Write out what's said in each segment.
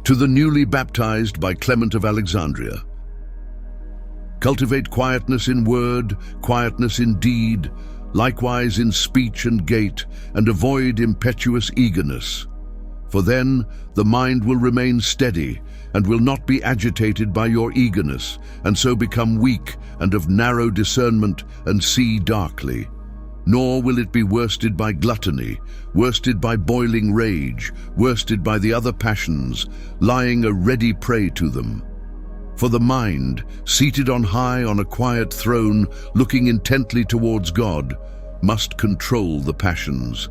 To the newly baptized by Clement of Alexandria. Cultivate quietness in word, quietness in deed, likewise in speech and gait, and avoid impetuous eagerness. For then the mind will remain steady, and will not be agitated by your eagerness, and so become weak and of narrow discernment, and see darkly. Nor will it be worsted by gluttony, worsted by boiling rage, worsted by the other passions, lying a ready prey to them. For the mind, seated on high on a quiet throne, looking intently towards God, must control the passions.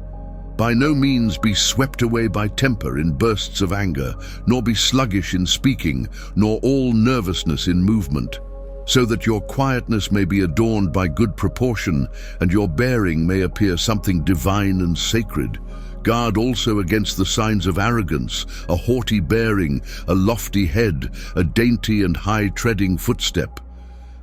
By no means be swept away by temper in bursts of anger, nor be sluggish in speaking, nor all nervousness in movement, so that your quietness may be adorned by good proportion, and your bearing may appear something divine and sacred. Guard also against the signs of arrogance, a haughty bearing, a lofty head, a dainty and high-treading footstep.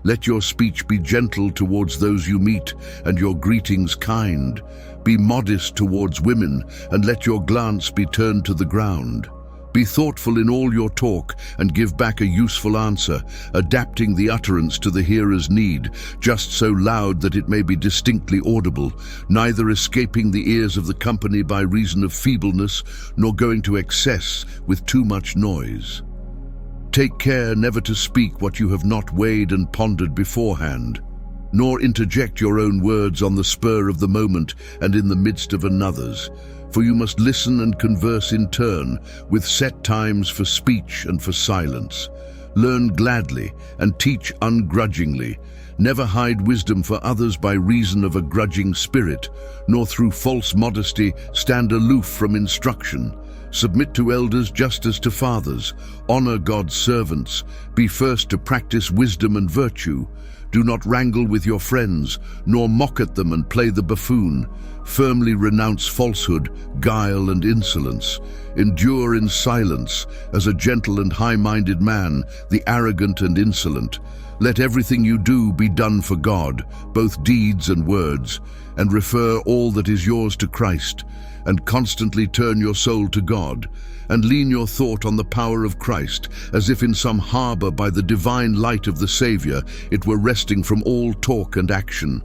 Let your speech be gentle towards those you meet, and your greetings kind. Be modest towards women, and let your glance be turned to the ground. Be thoughtful in all your talk, and give back a useful answer, adapting the utterance to the hearer's need, just so loud that it may be distinctly audible, neither escaping the ears of the company by reason of feebleness, nor going to excess with too much noise. Take care never to speak what you have not weighed and pondered beforehand, nor interject your own words on the spur of the moment and in the midst of another's. For you must listen and converse in turn, with set times for speech and for silence. Learn gladly and teach ungrudgingly. Never hide wisdom for others by reason of a grudging spirit, nor through false modesty stand aloof from instruction. Submit to elders just as to fathers. Honor God's servants. Be first to practice wisdom and virtue. Do not wrangle with your friends, nor mock at them and play the buffoon. Firmly renounce falsehood, guile, and insolence. Endure in silence, as a gentle and high-minded man, the arrogant and insolent. Let everything you do be done for God, both deeds and words, and refer all that is yours to Christ, and constantly turn your soul to God, and lean your thought on the power of Christ, as if in some harbor by the divine light of the Savior it were resting from all talk and action.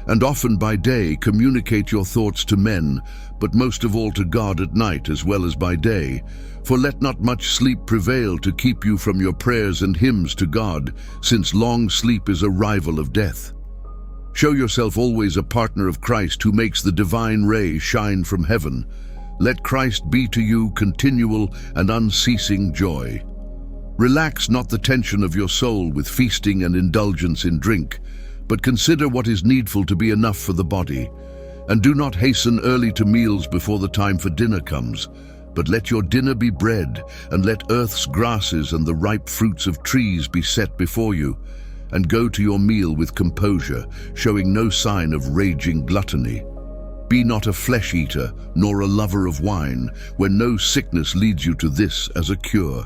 And often by day communicate your thoughts to men, but most of all to God at night as well as by day. For let not much sleep prevail to keep you from your prayers and hymns to God, since long sleep is a rival of death. Show yourself always a partner of Christ, who makes the divine ray shine from heaven. Let Christ be to you continual and unceasing joy. Relax not the tension of your soul with feasting and indulgence in drink, but consider what is needful to be enough for the body. And do not hasten early to meals before the time for dinner comes, but let your dinner be bread, and let earth's grasses and the ripe fruits of trees be set before you. And go to your meal with composure, showing no sign of raging gluttony. Be not a flesh-eater, nor a lover of wine, when no sickness leads you to this as a cure.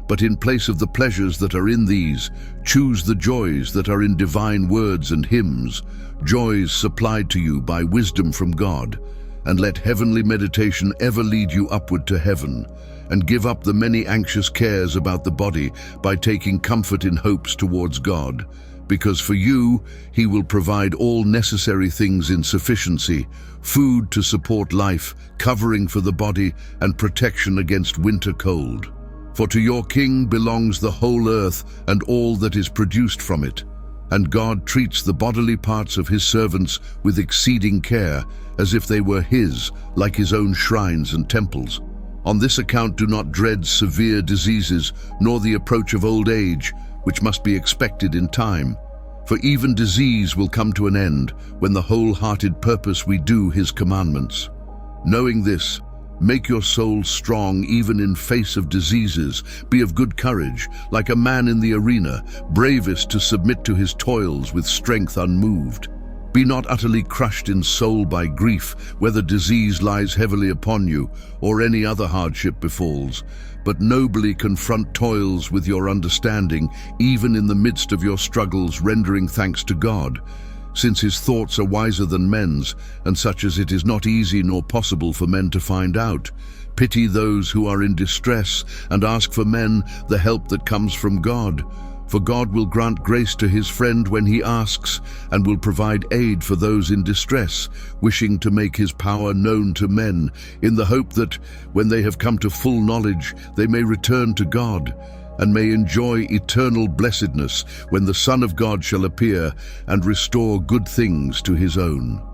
But in place of the pleasures that are in these, choose the joys that are in divine words and hymns, joys supplied to you by wisdom from God. And let heavenly meditation ever lead you upward to heaven, and give up the many anxious cares about the body by taking comfort in hopes towards God, because for you he will provide all necessary things in sufficiency, food to support life, covering for the body, and protection against winter cold. For to your King belongs the whole earth and all that is produced from it. And God treats the bodily parts of his servants with exceeding care, as if they were his, like his own shrines and temples. On this account do not dread severe diseases, nor the approach of old age, which must be expected in time. For even disease will come to an end, when the whole-hearted purpose we do his commandments. Knowing this, make your soul strong even in face of diseases. Be of good courage, like a man in the arena, bravest to submit to his toils with strength unmoved. Be not utterly crushed in soul by grief, whether disease lies heavily upon you, or any other hardship befalls, but nobly confront toils with your understanding, even in the midst of your struggles, rendering thanks to God. since his thoughts are wiser than men's, and such as it is not easy nor possible for men to find out. Pity those who are in distress, and ask for men the help that comes from God. For God will grant grace to his friend when he asks, and will provide aid for those in distress, wishing to make his power known to men, in the hope that, when they have come to full knowledge, they may return to God, and may enjoy eternal blessedness when the Son of God shall appear and restore good things to his own.